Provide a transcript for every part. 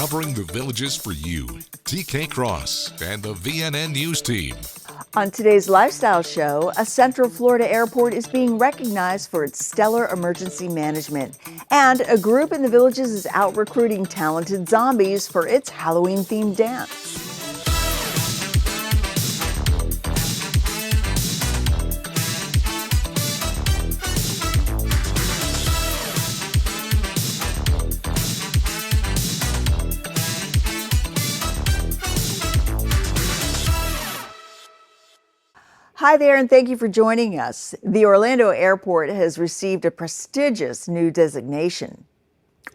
covering the Villages for you, TK Cross and the VNN News team. On today's Lifestyle Show, a Central Florida airport is being recognized for its stellar emergency management. And a group in the Villages is out recruiting talented zombies for its Halloween-themed dance. Hi there, and thank you for joining us. The Orlando Airport has received a prestigious new designation.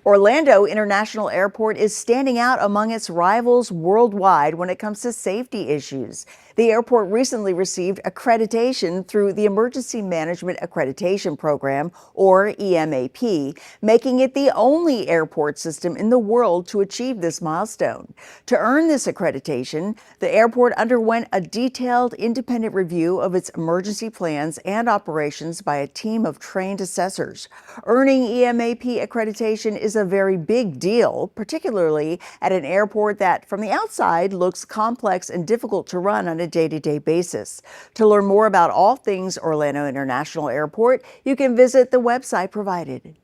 Orlando International Airport is standing out among its rivals worldwide when it comes to safety issues. The airport recently received accreditation through the Emergency Management Accreditation Program, or EMAP, making it the only airport system in the world to achieve this milestone. To earn this accreditation, the airport underwent a detailed independent review of its emergency plans and operations by a team of trained assessors. Earning EMAP accreditation is a very big deal, particularly at an airport that, from the outside, looks complex and difficult to run on a day-to-day basis. To learn more about all things Orlando International Airport, you can visit the website provided.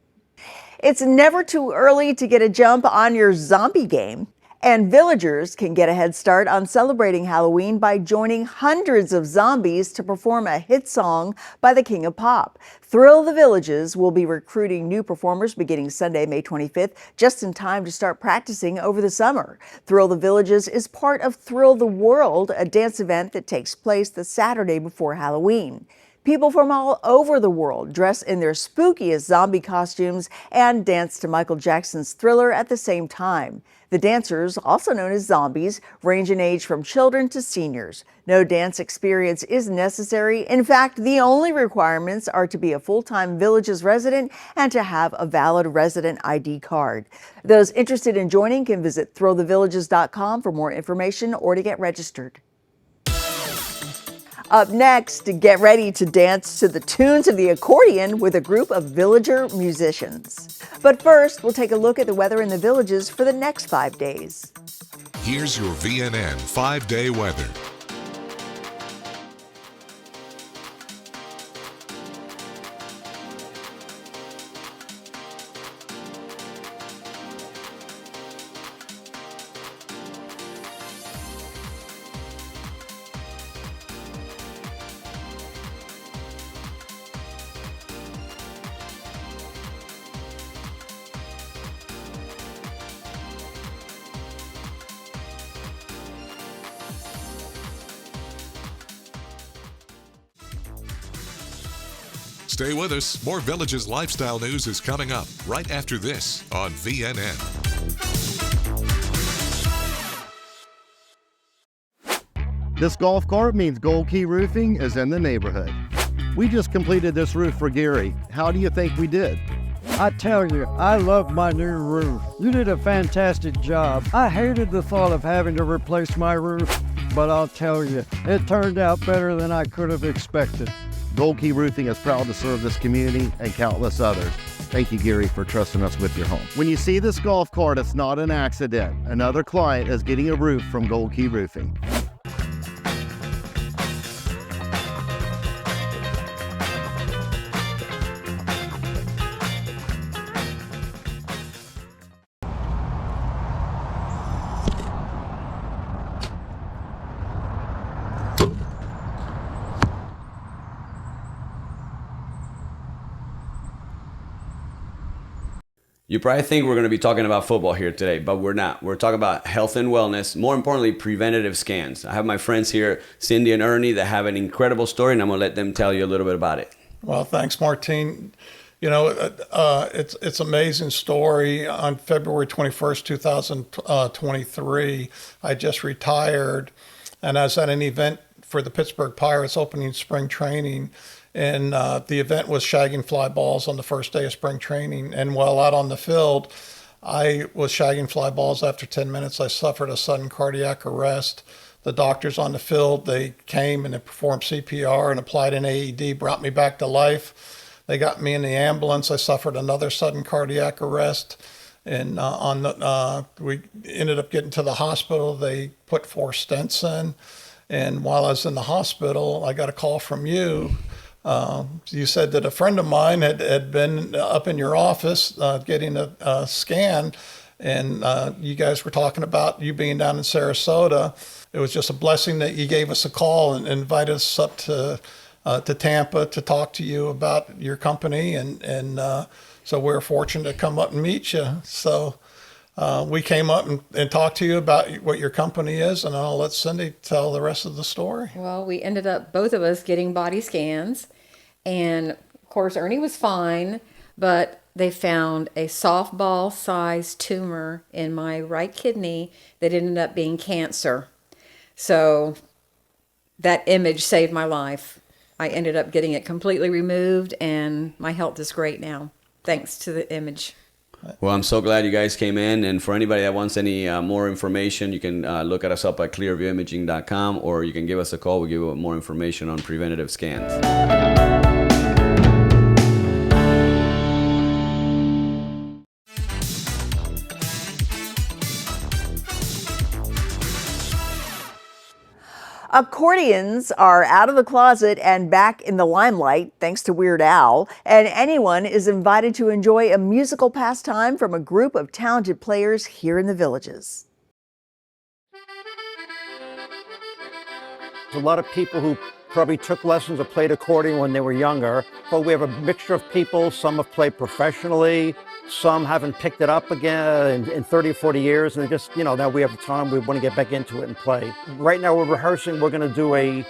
It's never too early to get a jump on your zombie game. And villagers can get a head start on celebrating Halloween by joining hundreds of zombies to perform a hit song by the King of Pop. Thrill the Villages will be recruiting new performers beginning Sunday, May 25th, just in time to start practicing over the summer. Thrill the Villages is part of Thrill the World, a dance event that takes place the Saturday before Halloween. People from all over the world dress in their spookiest zombie costumes and dance to Michael Jackson's Thriller at the same time. The dancers, also known as zombies, range in age from children to seniors. No dance experience is necessary. In fact, the only requirements are to be a full-time Villages resident and to have a valid resident ID card. Those interested in joining can visit thrillthevillages.com for more information or to get registered. Up next, get ready to dance to the tunes of the accordion with a group of villager musicians. But first, we'll take a look at the weather in the Villages for the next 5 days. Here's your VNN 5-day weather. Stay with us. More Villages lifestyle news is coming up right after this on VNN. This golf cart means Gold Key Roofing is in the neighborhood. We just completed this roof for Gary. How do you think we did? I tell you, I love my new roof. You did a fantastic job. I hated the thought of having to replace my roof, but I'll tell you, it turned out better than I could have expected. Gold Key Roofing is proud to serve this community and countless others. Thank you, Gary, for trusting us with your home. When you see this golf cart, it's not an accident. Another client is getting a roof from Gold Key Roofing. You probably think we're going to be talking about football here today, but we're not. We're talking about health and wellness, more importantly, preventative scans. I have my friends here, Cindy and Ernie, that have an incredible story, and I'm going to let them tell you a little bit about it. Well, thanks, Martine. You know, it's an amazing story. On February 21st, 2023, I just retired, and I was at an event for the Pittsburgh Pirates opening spring training. And the event was shagging fly balls on the first day of spring training. And while out on the field, I was shagging fly balls. After 10 minutes, I suffered a sudden cardiac arrest. The doctors on the field, they came and they performed CPR and applied an AED, brought me back to life. They got me in the ambulance. I suffered another sudden cardiac arrest. And we ended up getting to the hospital. They put 4 stents in. And while I was in the hospital, I got a call from you. You said that a friend of mine had been up in your office getting a scan, and you guys were talking about you being down in Sarasota. It was just a blessing that you gave us a call and invited us up to Tampa to talk to you about your company, and so we were fortunate to come up and meet you. So we came up and talked to you about what your company is, and I'll let Cindy tell the rest of the story. Well, we ended up, both of us, getting body scans, and of course Ernie was fine, but they found a softball-sized tumor in my right kidney that ended up being cancer. So that image saved my life. I ended up getting it completely removed, and my health is great now, thanks to the image. Well, I'm so glad you guys came in. And for anybody that wants any more information, you can look at us up at clearviewimaging.com, or you can give us a call. We'll give you more information on preventative scans. Accordions are out of the closet and back in the limelight thanks to Weird Al, and anyone is invited to enjoy a musical pastime from a group of talented players here in the Villages. There's a lot of people who probably took lessons or played accordion when they were younger, but we have a mixture of people. Some have played professionally, some haven't picked it up again in 30 or 40 years, and just, now we have the time, we want to get back into it and play. Right now we're rehearsing. We're going to do a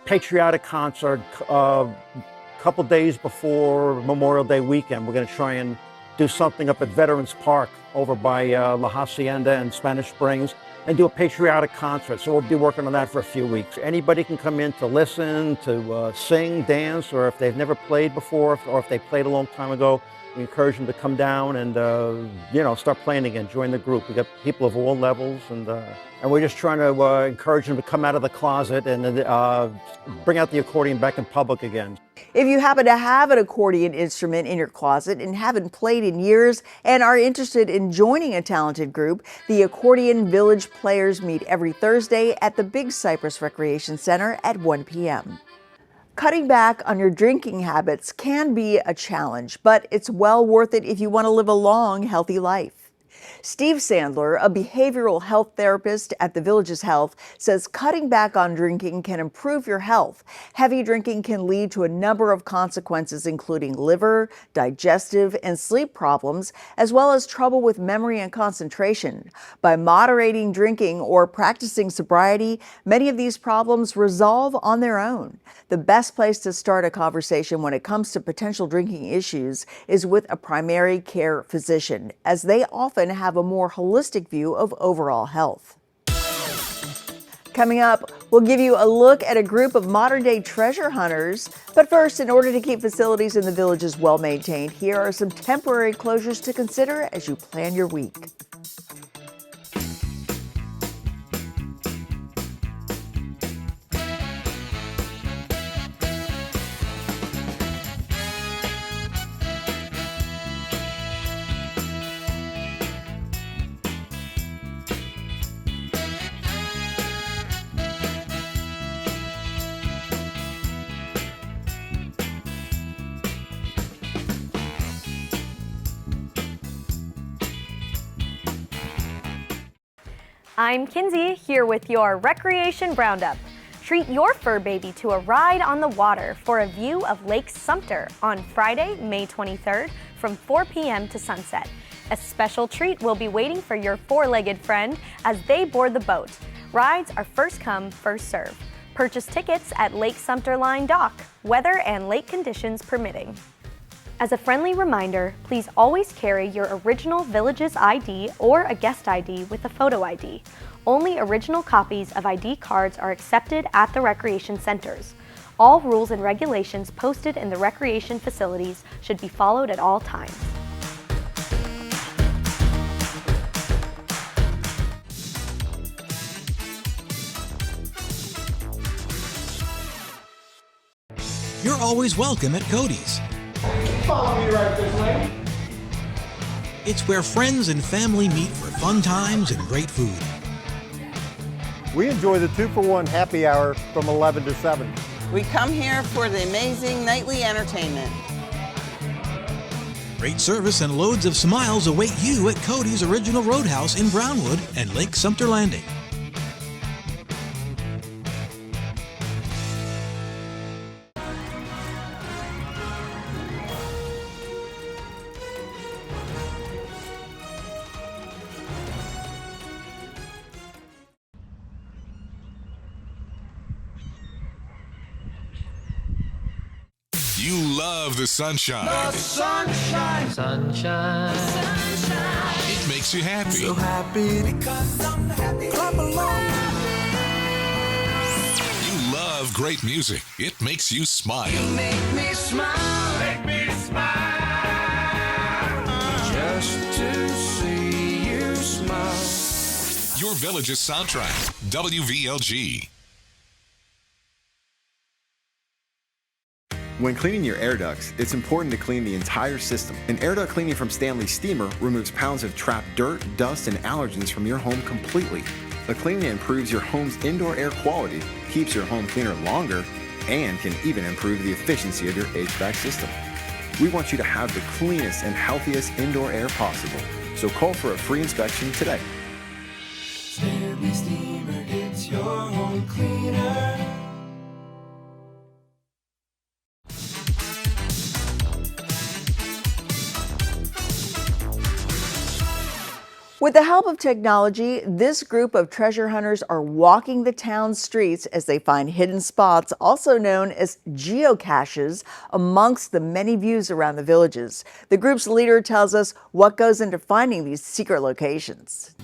patriotic concert a couple days before Memorial Day weekend. We're going to try and do something up at Veterans Park over by La Hacienda and Spanish Springs, and do a patriotic concert. So we'll be working on that for a few weeks. Anybody can come in to listen, to sing, dance, or if they've never played before, or if they played a long time ago, we encourage them to come down and start playing again, join the group. We got people of all levels, and we're just trying to encourage them to come out of the closet and bring out the accordion back in public again. If you happen to have an accordion instrument in your closet and haven't played in years and are interested in joining a talented group, the Accordion Village Players meet every Thursday at the Big Cypress Recreation Center at 1 p.m. Cutting back on your drinking habits can be a challenge, but it's well worth it if you want to live a long, healthy life. Steve Sandler, a behavioral health therapist at the Villages Health, says cutting back on drinking can improve your health. Heavy drinking can lead to a number of consequences, including liver, digestive, and sleep problems, as well as trouble with memory and concentration. By moderating drinking or practicing sobriety, many of these problems resolve on their own. The best place to start a conversation when it comes to potential drinking issues is with a primary care physician, as they often have a more holistic view of overall health. Coming up, we'll give you a look at a group of modern-day treasure hunters. But first, in order to keep facilities in the Villages well maintained, here are some temporary closures to consider as you plan your week. I'm Kinsey, here with your Recreation Roundup. Treat your fur baby to a ride on the water for a view of Lake Sumter on Friday, May 23rd from 4 p.m. to sunset. A special treat will be waiting for your four-legged friend as they board the boat. Rides are first come, first serve. Purchase tickets at Lake Sumter Line Dock, weather and lake conditions permitting. As a friendly reminder, please always carry your original Villages ID or a guest ID with a photo ID. Only original copies of ID cards are accepted at the recreation centers. All rules and regulations posted in the recreation facilities should be followed at all times. You're always welcome at Cody's. Follow me right this way. It's where friends and family meet for fun times and great food. We enjoy the 2-for-1 happy hour from 11 to 7. We come here for the amazing nightly entertainment. Great service and loads of smiles await you at Cody's Original Roadhouse in Brownwood and Lake Sumter Landing. You love the sunshine. Sunshine. It makes you happy. So happy because I'm happy. Clap along. You love great music. It makes you smile. You make me smile. Make me smile. Just to see you smile. Your Village's soundtrack. WVLG. When cleaning your air ducts, it's important to clean the entire system. An air duct cleaning from Stanley Steamer removes pounds of trapped dirt, dust, and allergens from your home completely. The cleaning improves your home's indoor air quality, keeps your home cleaner longer, and can even improve the efficiency of your HVAC system. We want you to have the cleanest and healthiest indoor air possible, so call for a free inspection today. Stanley Steamer gets your home cleaner. With the help of technology, this group of treasure hunters are walking the town streets as they find hidden spots, also known as geocaches, amongst the many views around the villages. The group's leader tells us what goes into finding these secret locations.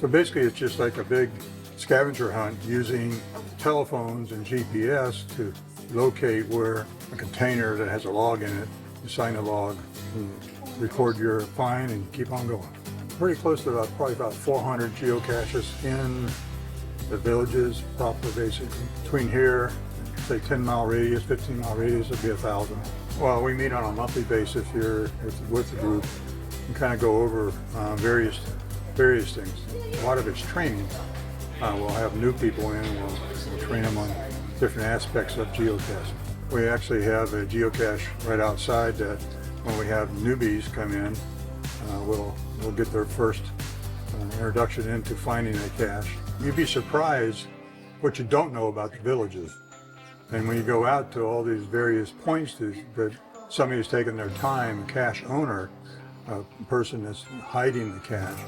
So basically it's just like a big scavenger hunt using telephones and GPS to locate where a container that has a log in it, you sign a log, and record your find and keep on going. Pretty close to probably about 400 geocaches in the villages proper, basically. Between here, say 10-mile radius, 15-mile radius, it'd be 1,000. Well, we meet on a monthly basis here with the group and kind of go over various things. A lot of it's training. We'll have new people in and we'll train them on different aspects of geocaching. We actually have a geocache right outside that when we have newbies come in, we'll get their first introduction into finding a cache. You'd be surprised what you don't know about the villages. And when you go out to all these various points that somebody's taken their time, a cache owner, a person that's hiding the cache,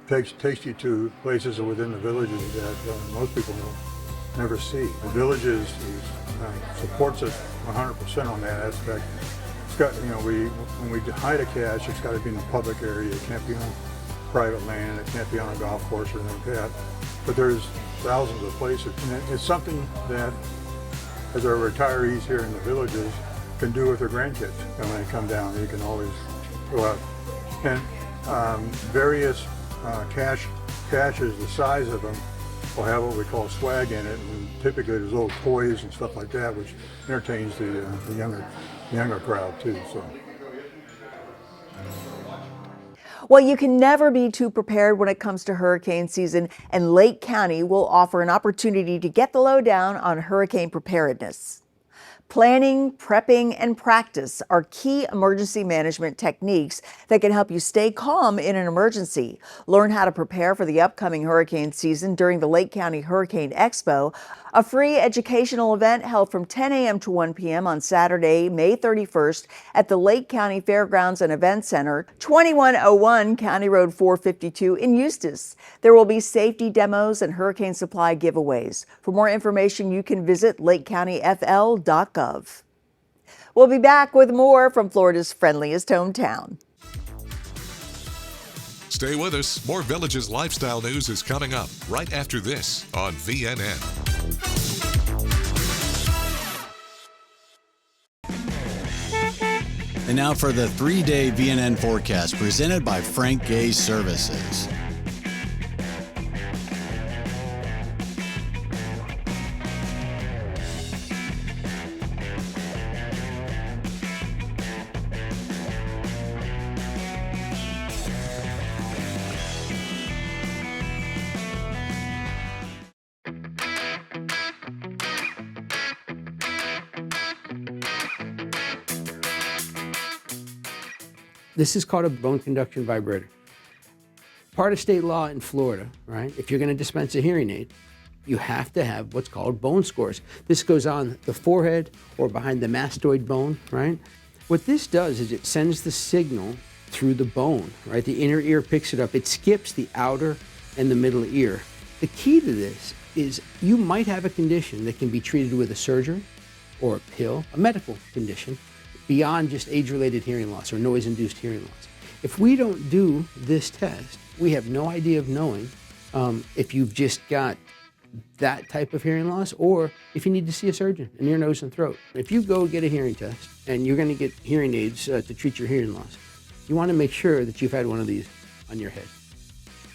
takes you to places within the villages that most people will never see. The villages supports us 100% on that aspect. It's got, when we hide a cache, it's got to be in a public area. It can't be on private land. It can't be on a golf course or anything like that. But there's thousands of places, and it's something that, as our retirees here in the villages, can do with their grandkids. And when they come down, you can always go out. And various caches, the size of them, will have what we call swag in it, and typically there's little toys and stuff like that, which entertains the younger crowd too. So. Well, you can never be too prepared when it comes to hurricane season, and Lake County will offer an opportunity to get the lowdown on hurricane preparedness. Planning, prepping, and practice are key emergency management techniques that can help you stay calm in an emergency. Learn how to prepare for the upcoming hurricane season during the Lake County Hurricane Expo, a free educational event held from 10 a.m. to 1 p.m. on Saturday, May 31st at the Lake County Fairgrounds and Event Center, 2101 County Road 452 in Eustis. There will be safety demos and hurricane supply giveaways. For more information, you can visit lakecountyfl.gov. We'll be back with more from Florida's friendliest hometown. Stay with us. More Villages lifestyle news is coming up right after this on VNN. And now for the 3-day VNN forecast presented by Frank Gay Services. This is called a bone conduction vibrator. Part of state law in Florida, right? If you're going to dispense a hearing aid, you have to have what's called bone scores. This goes on the forehead or behind the mastoid bone, right? What this does is it sends the signal through the bone, right? The inner ear picks it up. It skips the outer and the middle ear. The key to this is you might have a condition that can be treated with a surgery or a pill, a medical condition, beyond just age-related hearing loss or noise-induced hearing loss. If we don't do this test, we have no idea of knowing if you've just got that type of hearing loss or if you need to see a surgeon in ear, nose, and throat. If you go get a hearing test and you're going to get hearing aids to treat your hearing loss, you want to make sure that you've had one of these on your head.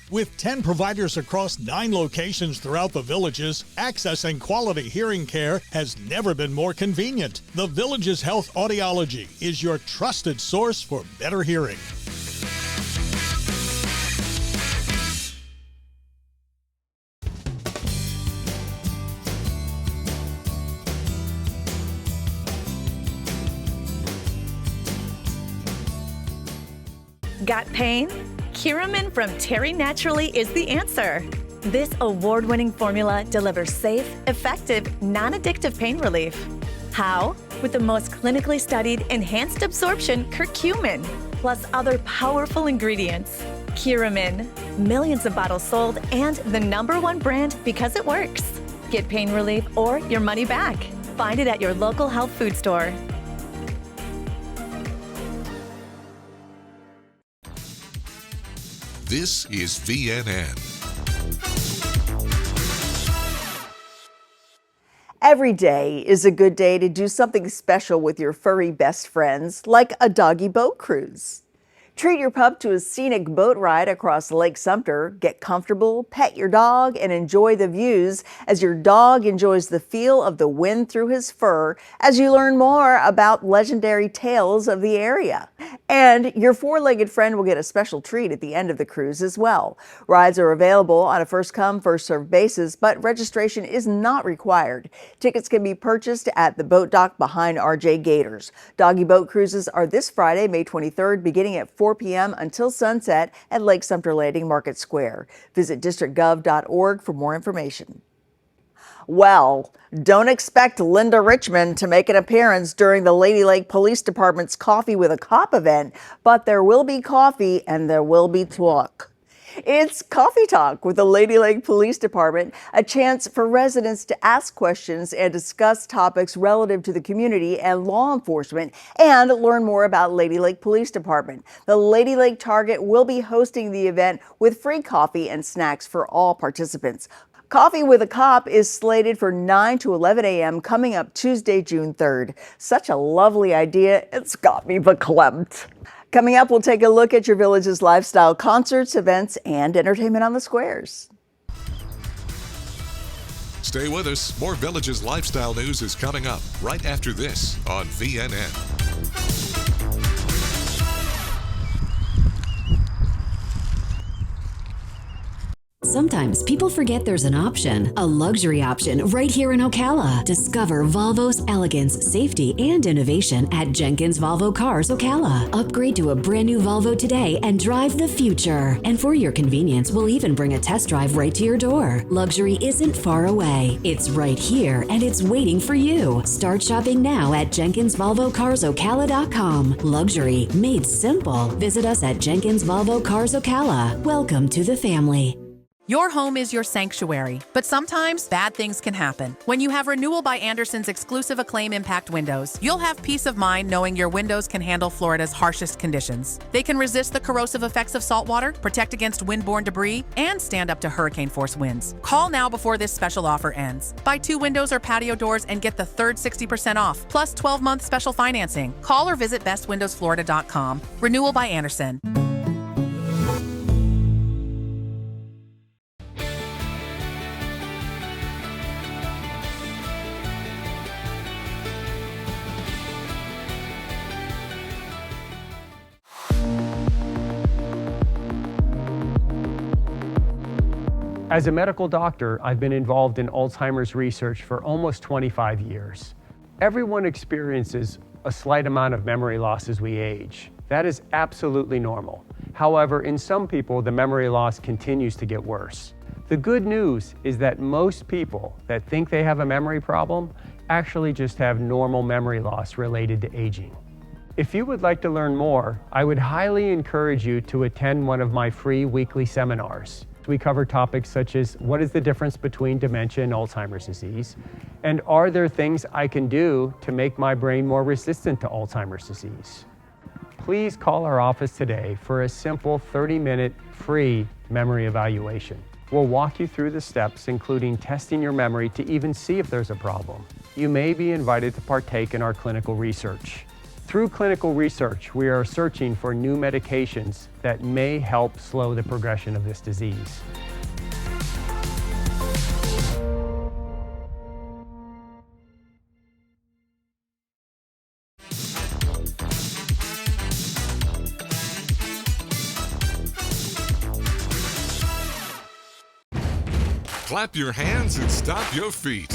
With 10 providers across 9 locations throughout the Villages, accessing quality hearing care has never been more convenient. The Villages Health Audiology is your trusted source for better hearing. Got pain? Curamin from Terry Naturally is the answer. This award-winning formula delivers safe, effective, non-addictive pain relief. How? With the most clinically studied enhanced absorption curcumin, plus other powerful ingredients. Curamin, millions of bottles sold and the #1 brand because it works. Get pain relief or your money back. Find it at your local health food store. This is VNN. Every day is a good day to do something special with your furry best friends, like a doggy boat cruise. Treat your pup to a scenic boat ride across Lake Sumter, get comfortable, pet your dog, and enjoy the views as your dog enjoys the feel of the wind through his fur as you learn more about legendary tales of the area. And your four-legged friend will get a special treat at the end of the cruise as well. Rides are available on a first-come, first-served basis, but registration is not required. Tickets can be purchased at the boat dock behind RJ Gators. Doggy boat cruises are this Friday, May 23rd, beginning at 4 p.m. until sunset at Lake Sumter Landing Market Square. Visit districtgov.org for more information. Well, don't expect Linda Richmond to make an appearance during the Lady Lake Police Department's Coffee with a Cop event, but there will be coffee and there will be talk. It's Coffee Talk with the Lady Lake Police Department, a chance for residents to ask questions and discuss topics relative to the community and law enforcement and learn more about Lady Lake Police Department. The Lady Lake Target will be hosting the event with free coffee and snacks for all participants. Coffee with a Cop is slated for 9 to 11 a.m. coming up Tuesday, June 3rd. Such a lovely idea, it's got me verklempt. Coming up, we'll take a look at your village's lifestyle concerts, events, and entertainment on the squares. Stay with us. More Villages lifestyle news is coming up right after this on VNN. Sometimes people forget there's an option, a luxury option right here in Ocala. Discover Volvo's elegance, safety, and innovation at Jenkins Volvo Cars Ocala. Upgrade to a brand new Volvo today and drive the future. And for your convenience, we'll even bring a test drive right to your door. Luxury isn't far away. It's right here and it's waiting for you. Start shopping now at JenkinsVolvoCarsOcala.com. Luxury made simple. Visit us at Jenkins Volvo Cars Ocala. Welcome to the family. Your home is your sanctuary, but sometimes bad things can happen. When you have Renewal by Andersen's exclusive Acclaim Impact windows, you'll have peace of mind knowing your windows can handle Florida's harshest conditions. They can resist the corrosive effects of saltwater, protect against windborne debris, and stand up to hurricane-force winds. Call now before this special offer ends. Buy 2 windows or patio doors and get the third 60% off, plus 12-month special financing. Call or visit bestwindowsflorida.com. Renewal by Andersen. As a medical doctor, I've been involved in Alzheimer's research for almost 25 years. Everyone experiences a slight amount of memory loss as we age. That is absolutely normal. However, in some people, the memory loss continues to get worse. The good news is that most people that think they have a memory problem actually just have normal memory loss related to aging. If you would like to learn more, I would highly encourage you to attend one of my free weekly seminars. We cover topics such as what is the difference between dementia and Alzheimer's disease, and are there things I can do to make my brain more resistant to Alzheimer's disease? Please call our office today for a simple 30-minute free memory evaluation. We'll walk you through the steps, including testing your memory to even see if there's a problem. You may be invited to partake in our clinical research. Through clinical research, we are searching for new medications that may help slow the progression of this disease. Clap your hands and stomp your feet.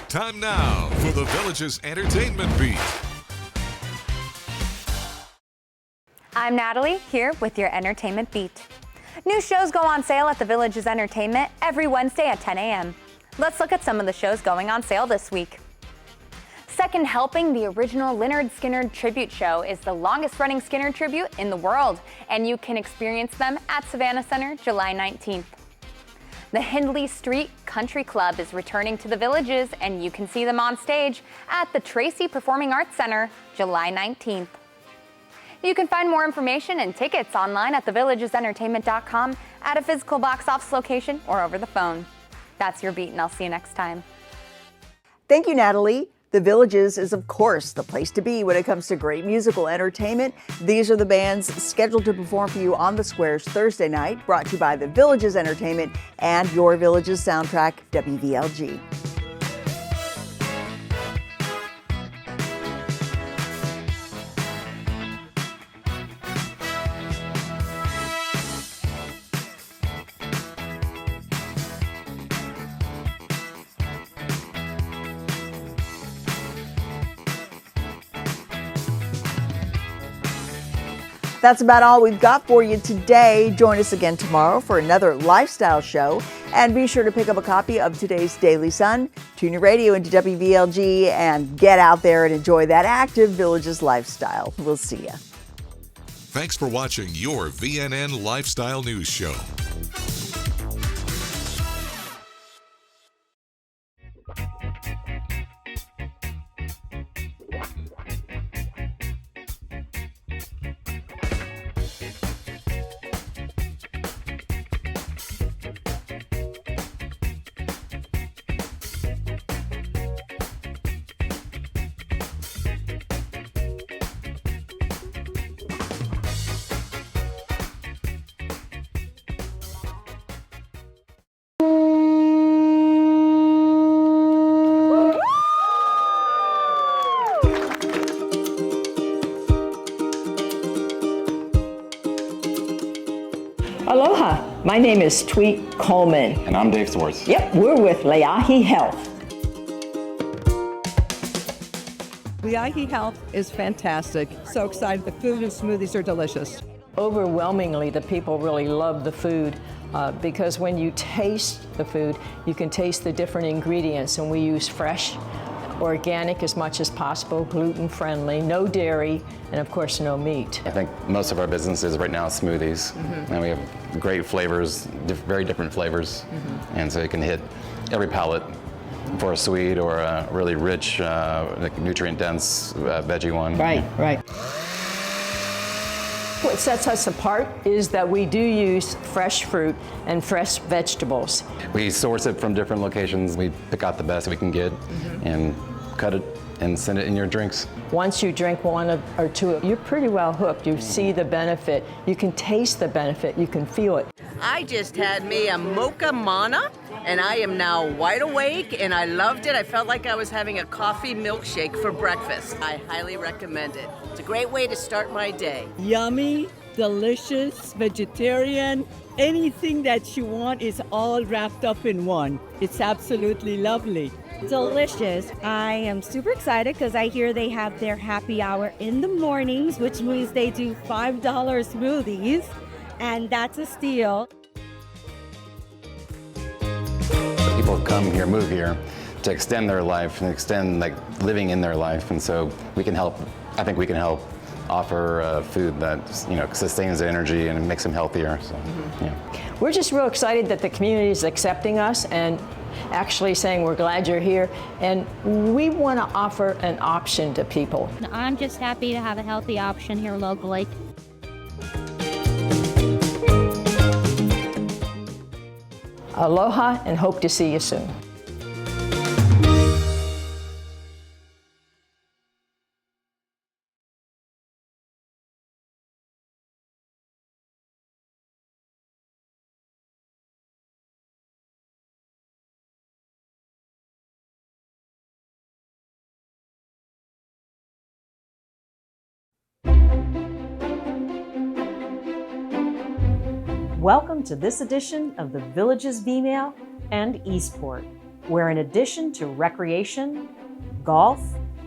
Time now for the Village's Entertainment Beat. I'm Natalie, here with your Entertainment Beat. New shows go on sale at the Village's Entertainment every Wednesday at 10 a.m. Let's look at some of the shows going on sale this week. Second Helping, the original Lynyrd Skynyrd tribute show, is the longest-running Skynyrd tribute in the world, and you can experience them at Savannah Center July 19th. The Hindley Street Country Club is returning to the Villages, and you can see them on stage at the Tracy Performing Arts Center July 19th. You can find more information and tickets online at thevillagesentertainment.com, at a physical box office location, or over the phone. That's your beat, and I'll see you next time. Thank you, Natalie. The Villages is, of course, the place to be when it comes to great musical entertainment. These are the bands scheduled to perform for you on the Squares Thursday night, brought to you by the Villages Entertainment and your Villages soundtrack, WVLG. That's about all we've got for you today. Join us again tomorrow for another lifestyle show. And be sure to pick up a copy of today's Daily Sun. Tune your radio into WVLG and get out there and enjoy that active Villages lifestyle. We'll see you. Thanks for watching your VNN Lifestyle News Show. Aloha, my name is Tweet Coleman. And I'm Dave Swartz. Yep, we're with Leahi Health. Leahi Health is fantastic. So excited, the food and smoothies are delicious. Overwhelmingly, the people really love the food because when you taste the food, you can taste the different ingredients, and we use fresh, organic as much as possible, gluten-friendly, no dairy, and of course no meat. I think most of our businesses right now is smoothies, and we have great flavors, very different flavors, and so you can hit every palate for a sweet or a really rich, nutrient-dense veggie one. Right, right. What sets us apart is that we do use fresh fruit and fresh vegetables. We source it from different locations. We pick out the best we can get and cut it and send it in your drinks. Once you drink one or two, you're pretty well hooked. You see the benefit, you can taste the benefit, you can feel it. I just had me a mocha mana, and I am now wide awake, and I loved it. I felt like I was having a coffee milkshake for breakfast. I highly recommend it. It's a great way to start my day. Yummy, delicious, vegetarian, anything that you want is all wrapped up in one. It's absolutely lovely. delicious. I am super excited because I hear they have their happy hour in the mornings, which means they do $5 smoothies, and that's a steal. People come here, move here to extend their life and extend living in their life, and so we can help. I think we can help offer food that sustains the energy and makes them healthier. So, We're just real excited that the community is accepting us and actually saying we're glad you're here, and we want to offer an option to people. I'm just happy to have a healthy option here locally. Aloha, and hope to see you soon. Welcome to this edition of the Villages V-Mail and Eastport, where in addition to recreation, golf,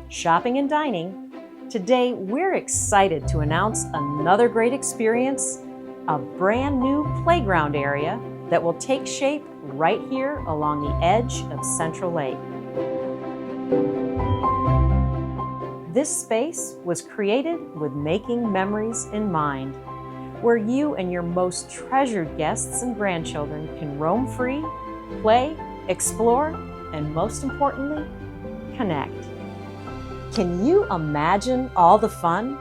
shopping, and dining, today we're excited to announce another great experience, a brand new playground area that will take shape right here along the edge of Central Lake. This space was created with making memories in mind, where you and your most treasured guests and grandchildren can roam free, play, explore, and most importantly, connect. Can you imagine all the fun?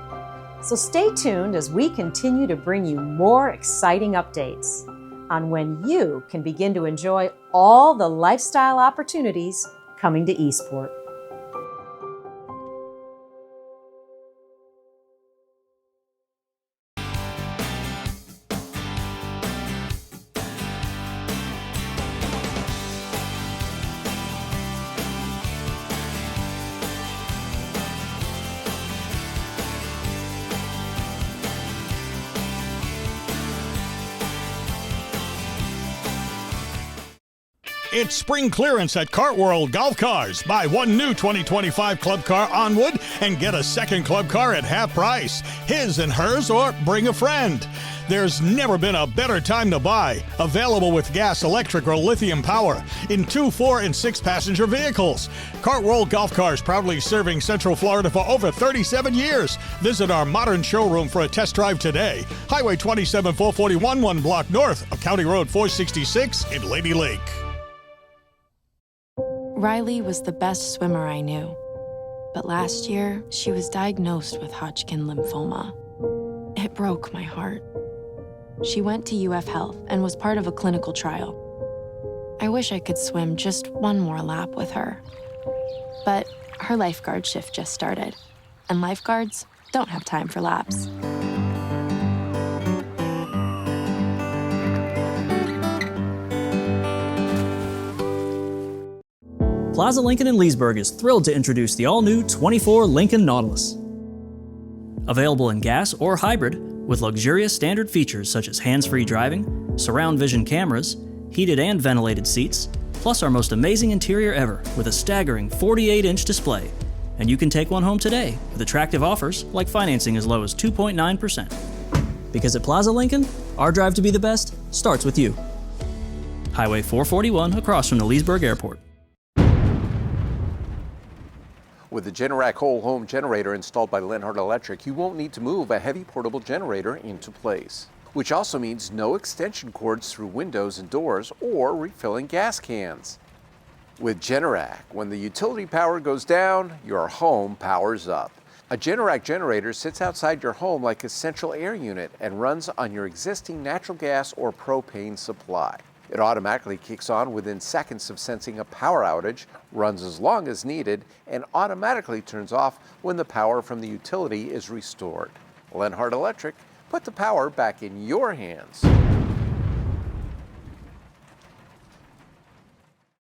So stay tuned as we continue to bring you more exciting updates on when you can begin to enjoy all the lifestyle opportunities coming to Eastport. It's spring clearance at Cartworld Golf Cars. Buy one new 2025 club car on wood and get a second club car at half price. His and hers, or bring a friend. There's never been a better time to buy. Available with gas, electric, or lithium power in 2, 4, and 6 passenger vehicles. Cartworld Golf Cars, proudly serving Central Florida for over 37 years. Visit our modern showroom for a test drive today. Highway 27 441, 1 block north of County Road 466 in Lady Lake. Riley was the best swimmer I knew. But last year, she was diagnosed with Hodgkin lymphoma. It broke my heart. She went to UF Health and was part of a clinical trial. I wish I could swim just one more lap with her. But her lifeguard shift just started, and lifeguards don't have time for laps. Plaza Lincoln in Leesburg is thrilled to introduce the all-new 24 Lincoln Nautilus. Available in gas or hybrid, with luxurious standard features such as hands-free driving, surround vision cameras, heated and ventilated seats, plus our most amazing interior ever with a staggering 48-inch display. And you can take one home today with attractive offers like financing as low as 2.9%. Because at Plaza Lincoln, our drive to be the best starts with you. Highway 441 across from the Leesburg Airport. With the Generac whole home generator installed by Lenhart Electric, you won't need to move a heavy portable generator into place, which also means no extension cords through windows and doors or refilling gas cans. With Generac, when the utility power goes down, your home powers up. A Generac generator sits outside your home like a central air unit and runs on your existing natural gas or propane supply. It automatically kicks on within seconds of sensing a power outage, runs as long as needed, and automatically turns off when the power from the utility is restored. Lenhart Electric, put the power back in your hands.